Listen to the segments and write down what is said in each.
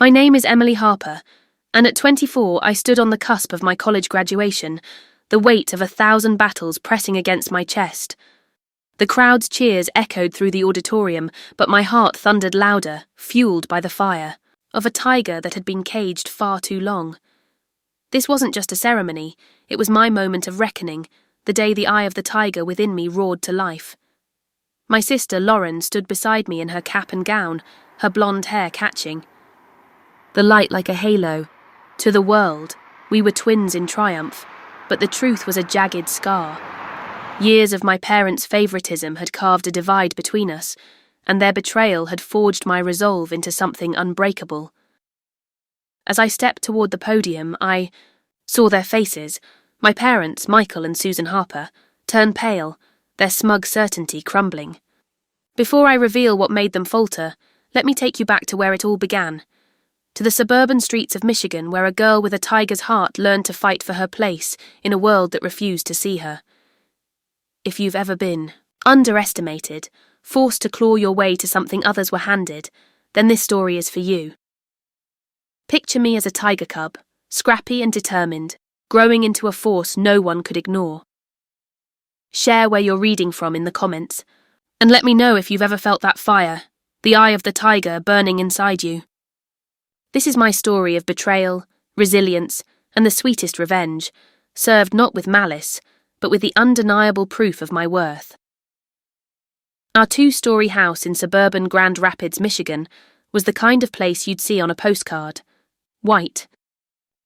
My name is Emily Harper, and at 24 I stood on the cusp of my college graduation, the weight of 1,000 battles pressing against my chest. The crowd's cheers echoed through the auditorium, but my heart thundered louder, fueled by the fire of a tiger that had been caged far too long. This wasn't just a ceremony, it was my moment of reckoning, the day the eye of the tiger within me roared to life. My sister, Lauren, stood beside me in her cap and gown, her blonde hair catching. The light like a halo. To the world, we were twins in triumph, but the truth was a jagged scar. Years of my parents' favoritism had carved a divide between us, and their betrayal had forged my resolve into something unbreakable. As I stepped toward the podium, I saw their faces, my parents, Michael and Susan Harper, turn pale, their smug certainty crumbling. Before I reveal what made them falter, let me take you back to where it all began. To the suburban streets of Michigan, where a girl with a tiger's heart learned to fight for her place in a world that refused to see her. If you've ever been underestimated, forced to claw your way to something others were handed, then this story is for you. Picture me as a tiger cub, scrappy and determined, growing into a force no one could ignore. Share where you're reading from in the comments, and let me know if you've ever felt that fire, the eye of the tiger burning inside you. This is my story of betrayal, resilience, and the sweetest revenge, served not with malice, but with the undeniable proof of my worth. Our 2-story house in suburban Grand Rapids, Michigan, was the kind of place you'd see on a postcard. White.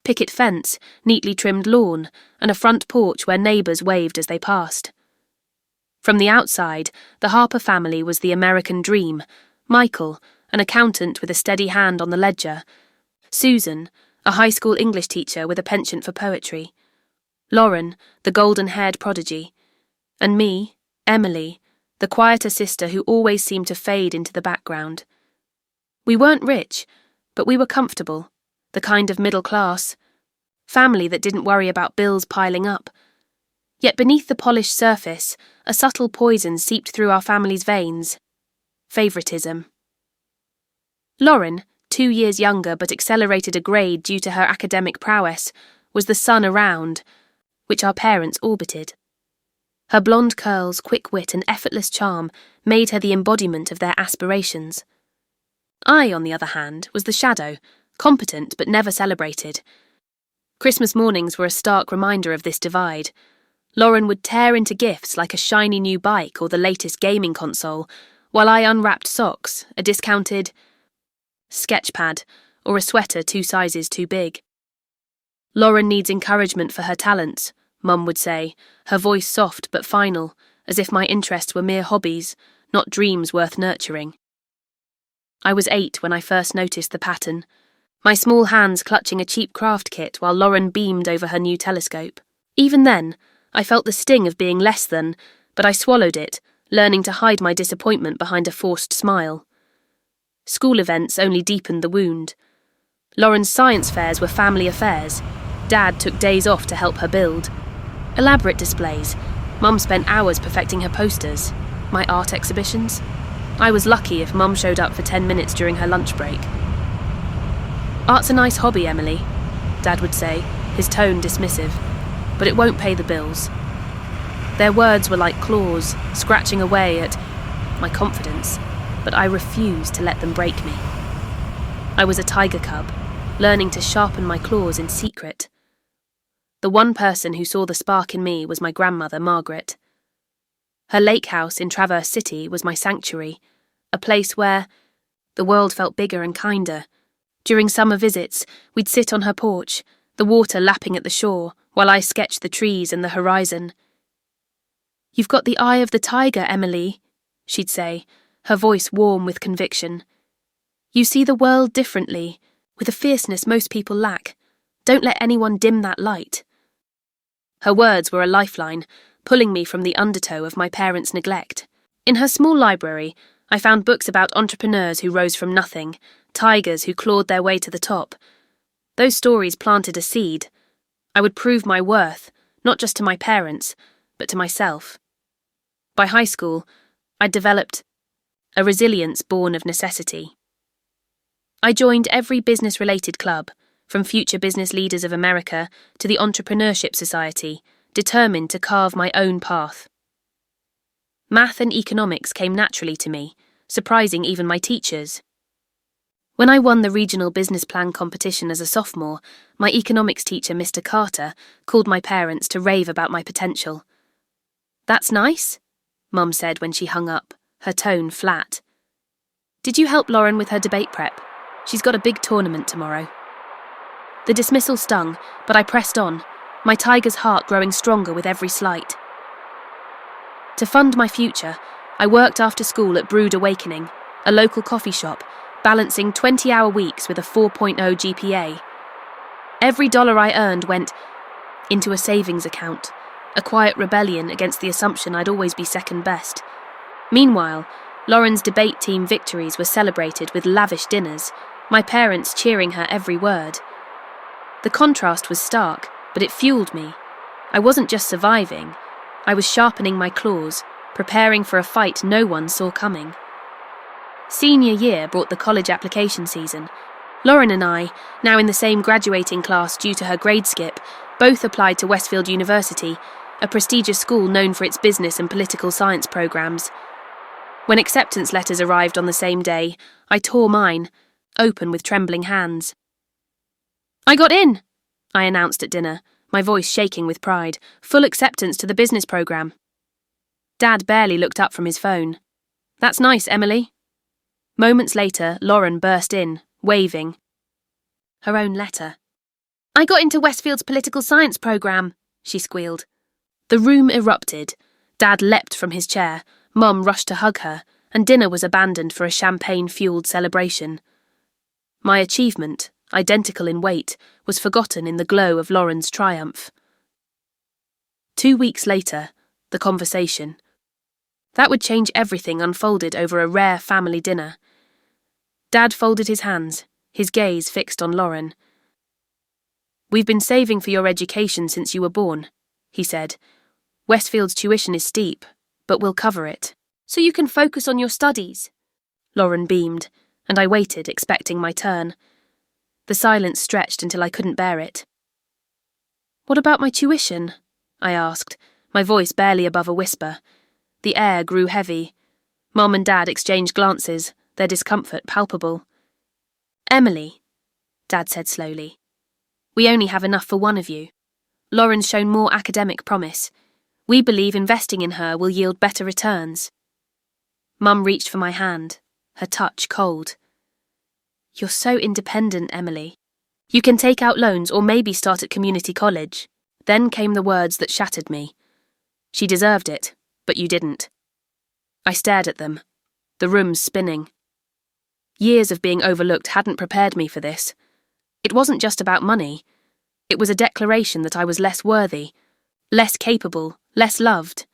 Picket fence, neatly trimmed lawn, and a front porch where neighbours waved as they passed. From the outside, the Harper family was the American dream. Michael, an accountant with a steady hand on the ledger. Susan, a high school English teacher with a penchant for poetry. Lauren, the golden-haired prodigy. And me, Emily, the quieter sister who always seemed to fade into the background. We weren't rich, but we were comfortable, the kind of middle class. Family that didn't worry about bills piling up. Yet beneath the polished surface, a subtle poison seeped through our family's veins. Favoritism. Lauren, 2 years younger but accelerated a grade due to her academic prowess, was the sun around, which our parents orbited. Her blonde curls, quick wit and effortless charm made her the embodiment of their aspirations. I, on the other hand, was the shadow, competent but never celebrated. Christmas mornings were a stark reminder of this divide. Lauren would tear into gifts like a shiny new bike or the latest gaming console, while I unwrapped socks, a discounted sketchpad, or a sweater 2 sizes too big. Lauren needs encouragement for her talents, Mum would say, her voice soft but final, as if my interests were mere hobbies, not dreams worth nurturing. I was 8 when I first noticed the pattern, my small hands clutching a cheap craft kit while Lauren beamed over her new telescope. Even then, I felt the sting of being less than, but I swallowed it, learning to hide my disappointment behind a forced smile. School events only deepened the wound. Lauren's science fairs were family affairs. Dad took days off to help her build. Elaborate displays. Mum spent hours perfecting her posters. My art exhibitions. I was lucky if Mum showed up for 10 minutes during her lunch break. Art's a nice hobby, Emily, Dad would say, his tone dismissive, but it won't pay the bills. Their words were like claws, scratching away at my confidence, but I refused to let them break me. I was a tiger cub, learning to sharpen my claws in secret. The one person who saw the spark in me was my grandmother, Margaret. Her lake house in Traverse City was my sanctuary, a place where the world felt bigger and kinder. During summer visits, we'd sit on her porch, the water lapping at the shore, while I sketched the trees and the horizon. "You've got the eye of the tiger, Emily," she'd say, her voice warm with conviction. "You see the world differently, with a fierceness most people lack. Don't let anyone dim that light." Her words were a lifeline, pulling me from the undertow of my parents' neglect. In her small library, I found books about entrepreneurs who rose from nothing, tigers who clawed their way to the top. Those stories planted a seed. I would prove my worth, not just to my parents, but to myself. By high school, I'd developed a resilience born of necessity. I joined every business-related club, from Future Business Leaders of America to the Entrepreneurship Society, determined to carve my own path. Math and economics came naturally to me, surprising even my teachers. When I won the regional business plan competition as a sophomore, my economics teacher, Mr. Carter, called my parents to rave about my potential. "That's nice," Mum said when she hung up, her tone flat. "Did you help Lauren with her debate prep? She's got a big tournament tomorrow." The dismissal stung, but I pressed on, my tiger's heart growing stronger with every slight. To fund my future, I worked after school at Brewed Awakening, a local coffee shop, balancing 20-hour weeks with a 4.0 GPA. Every dollar I earned went into a savings account, a quiet rebellion against the assumption I'd always be second best. Meanwhile, Lauren's debate team victories were celebrated with lavish dinners, my parents cheering her every word. The contrast was stark, but it fueled me. I wasn't just surviving, I was sharpening my claws, preparing for a fight no one saw coming. Senior year brought the college application season. Lauren and I, now in the same graduating class due to her grade skip, both applied to Westfield University, a prestigious school known for its business and political science programs. When acceptance letters arrived on the same day, I tore mine, open with trembling hands. "I got in," I announced at dinner, my voice shaking with pride, "full acceptance to the business program." Dad barely looked up from his phone. "That's nice, Emily." Moments later, Lauren burst in, waving. Her own letter. "I got into Westfield's political science program," she squealed. The room erupted. Dad leapt from his chair, Mum rushed to hug her, and dinner was abandoned for a champagne-fueled celebration. My achievement, identical in weight, was forgotten in the glow of Lauren's triumph. 2 weeks later, the conversation. That would change everything unfolded over a rare family dinner. Dad folded his hands, his gaze fixed on Lauren. "We've been saving for your education since you were born," he said. "Westfield's tuition is steep, but we'll cover it. So you can focus on your studies." Lauren beamed, and I waited, expecting my turn. The silence stretched until I couldn't bear it. "What about my tuition?" I asked, my voice barely above a whisper. The air grew heavy. Mum and Dad exchanged glances, their discomfort palpable. "Emily," Dad said slowly, "we only have enough for one of you. Lauren's shown more academic promise. We believe investing in her will yield better returns." Mum reached for my hand, her touch cold. "You're so independent, Emily. You can take out loans or maybe start at community college." Then came the words that shattered me. "She deserved it, but you didn't." I stared at them, the room spinning. Years of being overlooked hadn't prepared me for this. It wasn't just about money. It was a declaration that I was less worthy, less capable, less loved.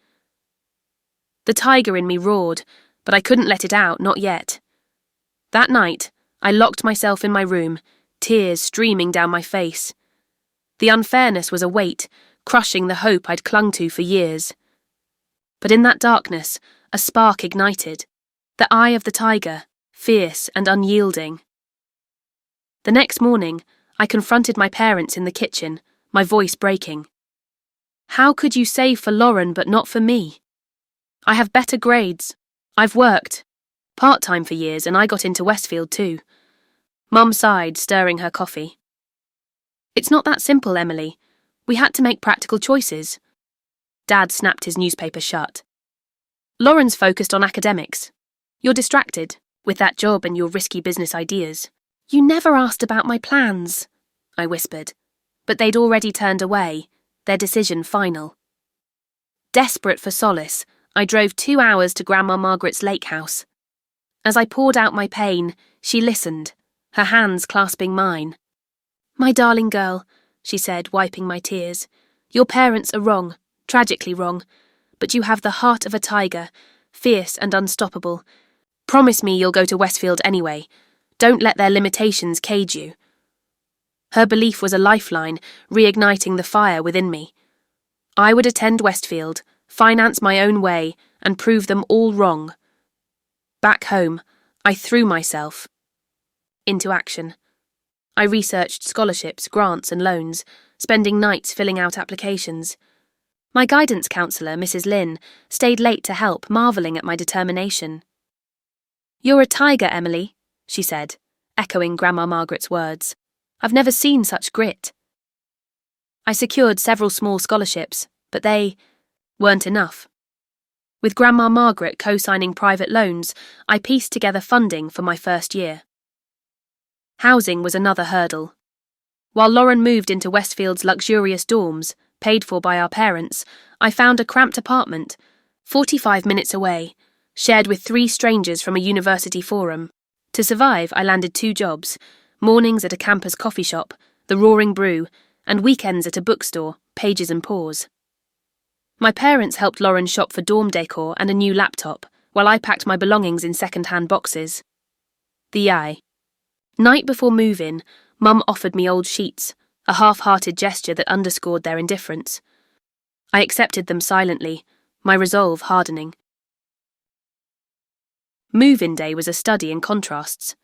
The tiger in me roared, but I couldn't let it out, not yet. That night, I locked myself in my room, tears streaming down my face. The unfairness was a weight, crushing the hope I'd clung to for years. But in that darkness, a spark ignited, the eye of the tiger, fierce and unyielding. The next morning, I confronted my parents in the kitchen, my voice breaking. "How could you save for Lauren but not for me? I have better grades. I've worked part-time for years and I got into Westfield too." Mum sighed, stirring her coffee. "It's not that simple, Emily. We had to make practical choices." Dad snapped his newspaper shut. "Lauren's focused on academics. You're distracted, with that job and your risky business ideas." "You never asked about my plans," I whispered, but they'd already turned away, their decision final. Desperate for solace, I drove 2 hours to Grandma Margaret's lake house. As I poured out my pain, she listened, her hands clasping mine. "My darling girl," she said, wiping my tears, "your parents are wrong, tragically wrong, but you have the heart of a tiger, fierce and unstoppable. Promise me you'll go to Westfield anyway. Don't let their limitations cage you." Her belief was a lifeline, reigniting the fire within me. I would attend Westfield, finance my own way, and prove them all wrong. Back home, I threw myself into action. I researched scholarships, grants and loans, spending nights filling out applications. My guidance counsellor, Mrs. Lynn, stayed late to help, marvelling at my determination. "You're a tiger, Emily," she said, echoing Grandma Margaret's words. "I've never seen such grit." I secured several small scholarships, but they weren't enough. With Grandma Margaret co-signing private loans, I pieced together funding for my first year. Housing was another hurdle. While Lauren moved into Westfield's luxurious dorms, paid for by our parents, I found a cramped apartment, 45 minutes away, shared with 3 strangers from a university forum. To survive, I landed 2 jobs, mornings at a campus coffee shop, the Roaring Brew, and weekends at a bookstore, Pages and Paws. My parents helped Lauren shop for dorm decor and a new laptop, while I packed my belongings in second-hand boxes. Night before move-in, Mum offered me old sheets, a half-hearted gesture that underscored their indifference. I accepted them silently, my resolve hardening. Move-in day was a study in contrasts.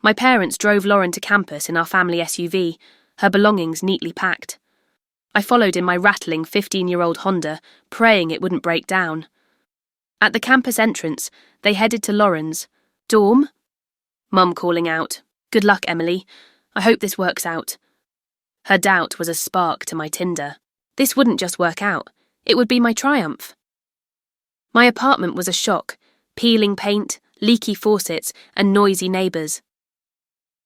My parents drove Lauren to campus in our family SUV, her belongings neatly packed. I followed in my rattling 15-year-old Honda, praying it wouldn't break down. At the campus entrance, they headed to Lauren's. "Dorm?" Mum calling out, "Good luck, Emily. I hope this works out." Her doubt was a spark to my tinder. This wouldn't just work out, it would be my triumph. My apartment was a shock, peeling paint, leaky faucets, and noisy neighbours.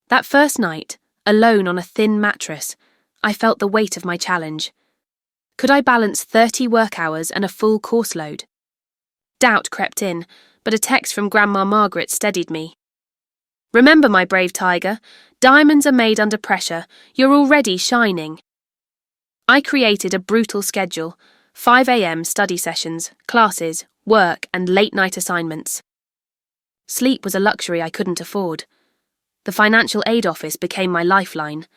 That first night, alone on a thin mattress, I felt the weight of my challenge. Could I balance 30 work hours and a full course load? Doubt crept in, but a text from Grandma Margaret steadied me. "Remember, my brave tiger, diamonds are made under pressure. You're already shining." I created a brutal schedule, 5 a.m. study sessions, classes, work, and late-night assignments. Sleep was a luxury I couldn't afford. The financial aid office became my lifeline.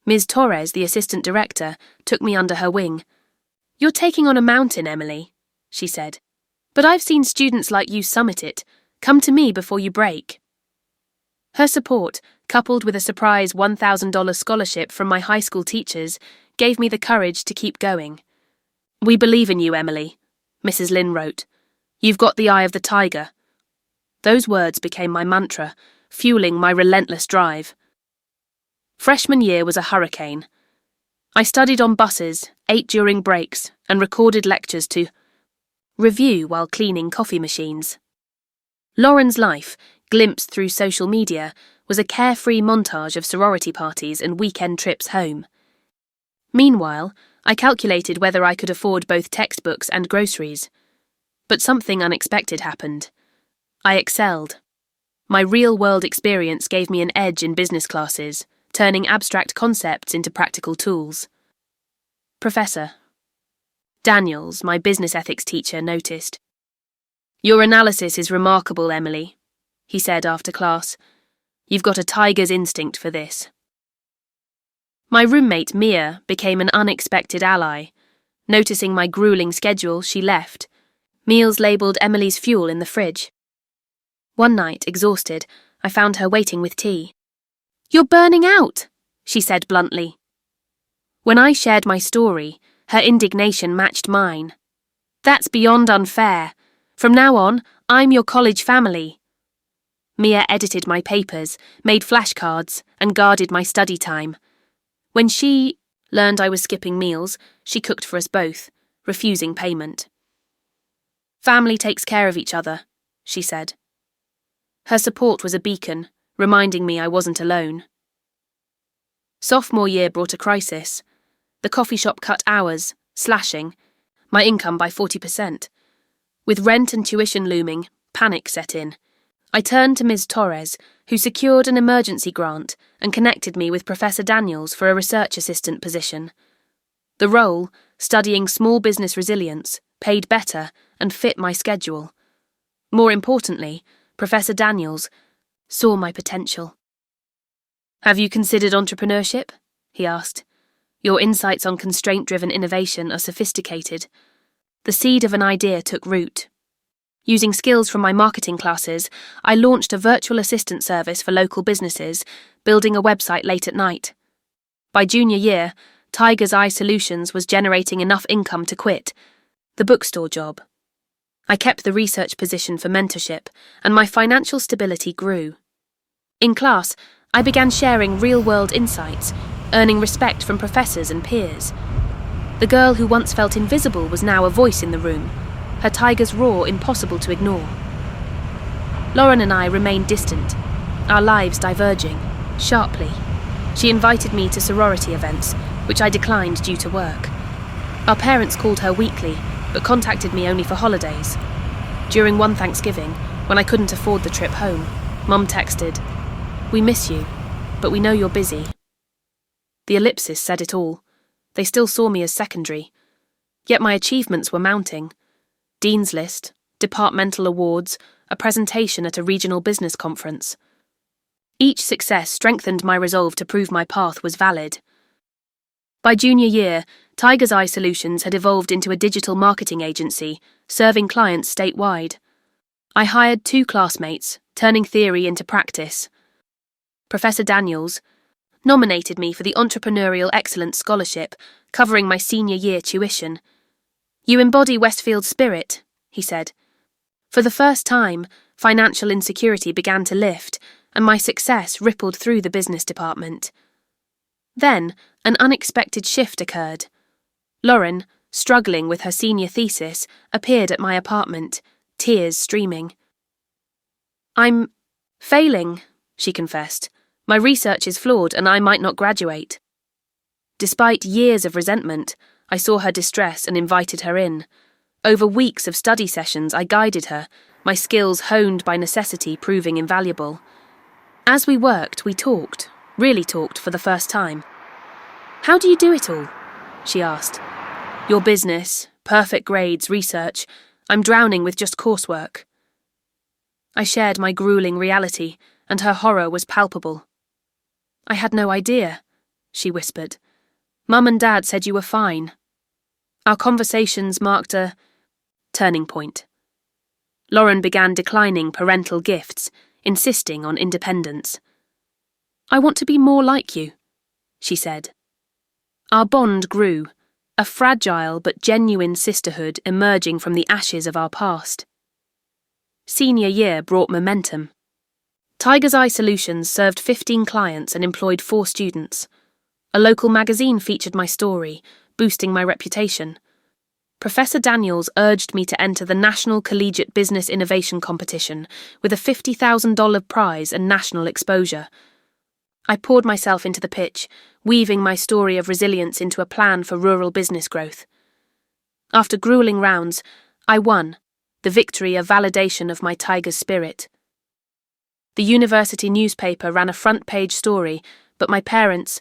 Ms. Torres, the assistant director, took me under her wing. "You're taking on a mountain, Emily," she said. "But I've seen students like you summit it. Come to me before you break." Her support, coupled with a surprise $1,000 scholarship from my high school teachers, gave me the courage to keep going. "We believe in you, Emily," Mrs. Lynn wrote. "You've got the eye of the tiger." Those words became my mantra, fueling my relentless drive. Freshman year was a hurricane. I studied on buses, ate during breaks, and recorded lectures to review while cleaning coffee machines. Lauren's life, glimpsed through social media, was a carefree montage of sorority parties and weekend trips home. Meanwhile, I calculated whether I could afford both textbooks and groceries. But something unexpected happened. I excelled. My real-world experience gave me an edge in business classes, turning abstract concepts into practical tools. Professor Daniels, my business ethics teacher, noticed. "Your analysis is remarkable, Emily," he said after class. "You've got a tiger's instinct for this." My roommate, Mia, became an unexpected ally. Noticing my grueling schedule, she left. Meals labelled Emily's fuel in the fridge. One night, exhausted, I found her waiting with tea. "You're burning out," she said bluntly. When I shared my story, her indignation matched mine. "That's beyond unfair. From now on, I'm your college family." Mia edited my papers, made flashcards, and guarded my study time. When she learned I was skipping meals, she cooked for us both, refusing payment. "Family takes care of each other," she said. Her support was a beacon, reminding me I wasn't alone. Sophomore year brought a crisis. The coffee shop cut hours, slashing my income by 40%. With rent and tuition looming, panic set in. I turned to Ms. Torres, who secured an emergency grant and connected me with Professor Daniels for a research assistant position. The role, studying small business resilience, paid better and fit my schedule. More importantly, Professor Daniels saw my potential. "Have you considered entrepreneurship?" he asked. "Your insights on constraint-driven innovation are sophisticated. The seed of an idea took root." Using skills from my marketing classes, I launched a virtual assistant service for local businesses, building a website late at night. By junior year, Tiger's Eye Solutions was generating enough income to quit the bookstore job. I kept the research position for mentorship, and my financial stability grew. In class, I began sharing real-world insights, earning respect from professors and peers. The girl who once felt invisible was now a voice in the room, her tiger's roar impossible to ignore. Lauren and I remained distant, our lives diverging, sharply. She invited me to sorority events, which I declined due to work. Our parents called her weekly, but contacted me only for holidays. During one Thanksgiving, when I couldn't afford the trip home, Mum texted, "We miss you, but we know you're busy." The ellipsis said it all. They still saw me as secondary. Yet my achievements were mounting. Dean's List, departmental awards, a presentation at a regional business conference. Each success strengthened my resolve to prove my path was valid. By junior year, Tiger's Eye Solutions had evolved into a digital marketing agency, serving clients statewide. I hired 2 classmates, turning theory into practice. Professor Daniels nominated me for the Entrepreneurial Excellence Scholarship, covering my senior year tuition. "You embody Westfield's spirit," he said. For the first time, financial insecurity began to lift, and my success rippled through the business department. Then, an unexpected shift occurred. Lauren, struggling with her senior thesis, appeared at my apartment, tears streaming. "I'm failing," she confessed. "My research is flawed and I might not graduate." Despite years of resentment, I saw her distress and invited her in. Over weeks of study sessions, I guided her, my skills honed by necessity proving invaluable. As we worked, we talked, really talked for the first time. "How do you do it all?" she asked. "Your business, perfect grades, research. I'm drowning with just coursework." I shared my grueling reality, and her horror was palpable. "I had no idea," she whispered. "Mum and Dad said you were fine." Our conversations marked a turning point. Lauren began declining parental gifts, insisting on independence. "I want to be more like you," she said. Our bond grew, a fragile but genuine sisterhood emerging from the ashes of our past. Senior year brought momentum. Tiger's Eye Solutions served 15 clients and employed 4 students. A local magazine featured my story, boosting my reputation. Professor Daniels urged me to enter the National Collegiate Business Innovation Competition with a $50,000 prize and national exposure. I poured myself into the pitch, weaving my story of resilience into a plan for rural business growth. After grueling rounds, I won, the victory a validation of my tiger's spirit. The university newspaper ran a front-page story, but my parents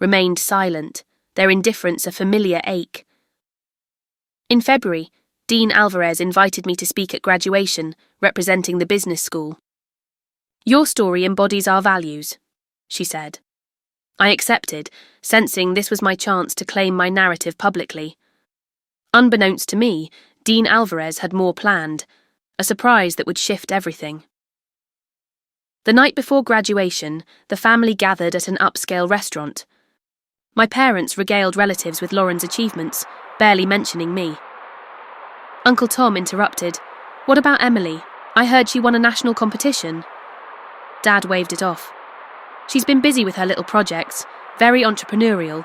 remained silent, their indifference a familiar ache. In February, Dean Alvarez invited me to speak at graduation, representing the business school. "Your story embodies our values," she said. I accepted, sensing this was my chance to claim my narrative publicly. Unbeknownst to me, Dean Alvarez had more planned, a surprise that would shift everything. The night before graduation, the family gathered at an upscale restaurant. My parents regaled relatives with Lauren's achievements, barely mentioning me. Uncle Tom interrupted. "What about Emily? I heard she won a national competition." Dad waved it off. "She's been busy with her little projects, very entrepreneurial."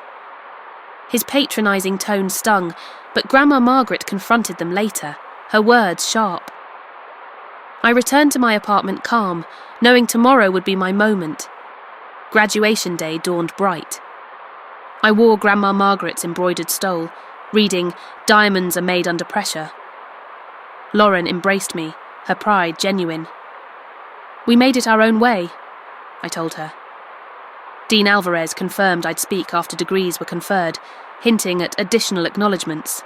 His patronising tone stung, but Grandma Margaret confronted them later, her words sharp. I returned to my apartment calm, knowing tomorrow would be my moment. Graduation day dawned bright. I wore Grandma Margaret's embroidered stole, reading "Diamonds are made under pressure." Lauren embraced me, her pride genuine. "We made it our own way," I told her. Dean Alvarez confirmed I'd speak after degrees were conferred, hinting at additional acknowledgements.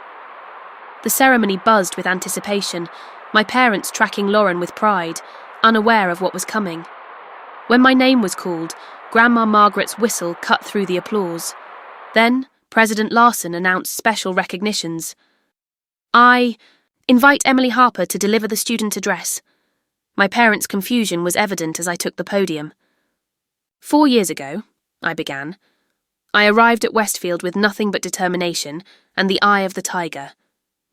The ceremony buzzed with anticipation, my parents tracking Lauren with pride, unaware of what was coming. When my name was called, Grandma Margaret's whistle cut through the applause. Then, President Larson announced special recognitions. Invite Emily Harper to deliver the student address. My parents' confusion was evident as I took the podium. 4 years ago, I began, I arrived at Westfield with nothing but determination and the eye of the tiger.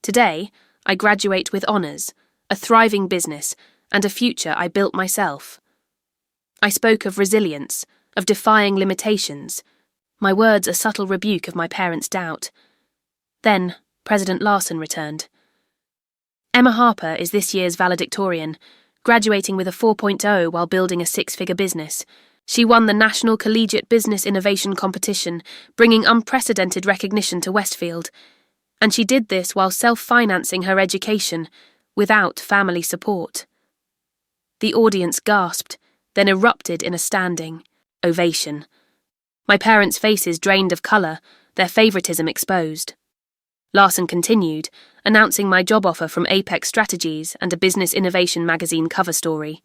Today, I graduate with honours, a thriving business, and a future I built myself. I spoke of resilience, of defying limitations, my words a subtle rebuke of my parents' doubt. Then, President Larson returned. Emma Harper is this year's valedictorian, graduating with a 4.0 while building a 6-figure business. She won the National Collegiate Business Innovation Competition, bringing unprecedented recognition to Westfield. And she did this while self-financing her education, without family support. The audience gasped, then erupted in a standing ovation. My parents' faces drained of colour, their favouritism exposed. Larson continued, announcing my job offer from Apex Strategies and a Business Innovation magazine cover story.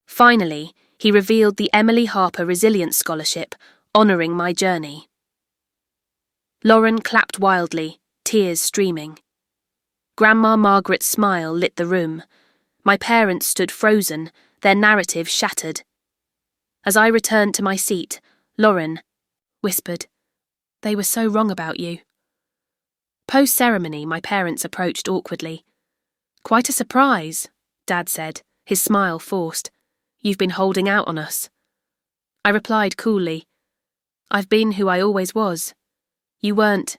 Finally, he revealed the Emily Harper Resilience Scholarship, honouring my journey. Lauren clapped wildly, tears streaming. Grandma Margaret's smile lit the room. My parents stood frozen, their narrative shattered. As I returned to my seat, Lauren whispered, "They were so wrong about you." Post-ceremony, my parents approached awkwardly. "Quite a surprise," Dad said, his smile forced. "You've been holding out on us." I replied coolly, "I've been who I always was. You weren't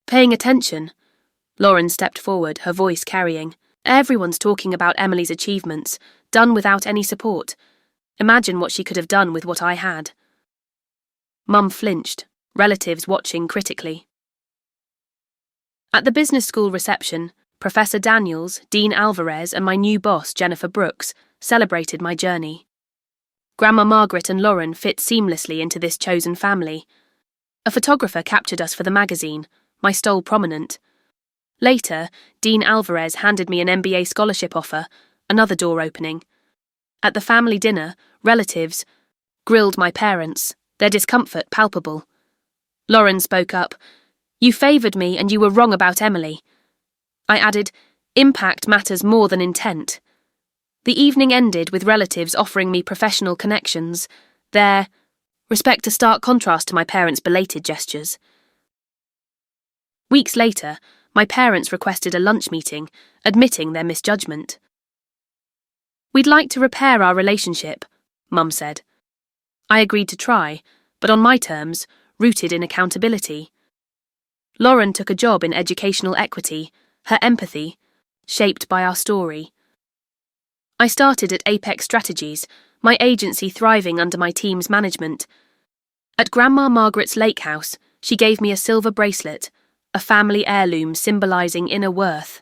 paying attention." Lauren stepped forward, her voice carrying. "Everyone's talking about Emily's achievements, done without any support. Imagine what she could have done with what I had." Mum flinched, relatives watching critically. At the business school reception, Professor Daniels, Dean Alvarez, and my new boss, Jennifer Brooks, celebrated my journey. Grandma Margaret and Lauren fit seamlessly into this chosen family. A photographer captured us for the magazine, my stole prominent. Later, Dean Alvarez handed me an MBA scholarship offer, another door opening. At the family dinner, relatives grilled my parents, their discomfort palpable. Lauren spoke up, "You favoured me and you were wrong about Emily." I added, "Impact matters more than intent." The evening ended with relatives offering me professional connections, their respect a stark contrast to my parents' belated gestures. Weeks later, my parents requested a lunch meeting, admitting their misjudgment. "We'd like to repair our relationship," Mum said. I agreed to try, but on my terms, rooted in accountability. Lauren took a job in educational equity, her empathy, shaped by our story. I started at Apex Strategies, my agency thriving under my team's management. At Grandma Margaret's lake house, she gave me a silver bracelet, a family heirloom symbolising inner worth.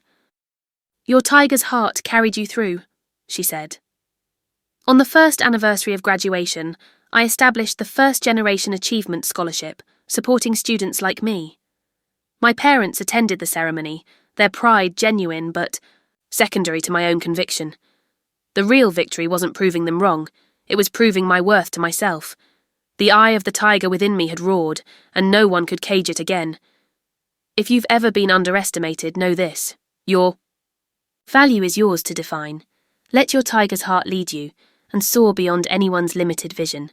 "Your tiger's heart carried you through," she said. On the first anniversary of graduation, I established the First Generation Achievement Scholarship, supporting students like me. My parents attended the ceremony, their pride genuine but secondary to my own conviction. The real victory wasn't proving them wrong, it was proving my worth to myself. The eye of the tiger within me had roared, and no one could cage it again. If you've ever been underestimated, know this: your value is yours to define. Let your tiger's heart lead you, and soar beyond anyone's limited vision.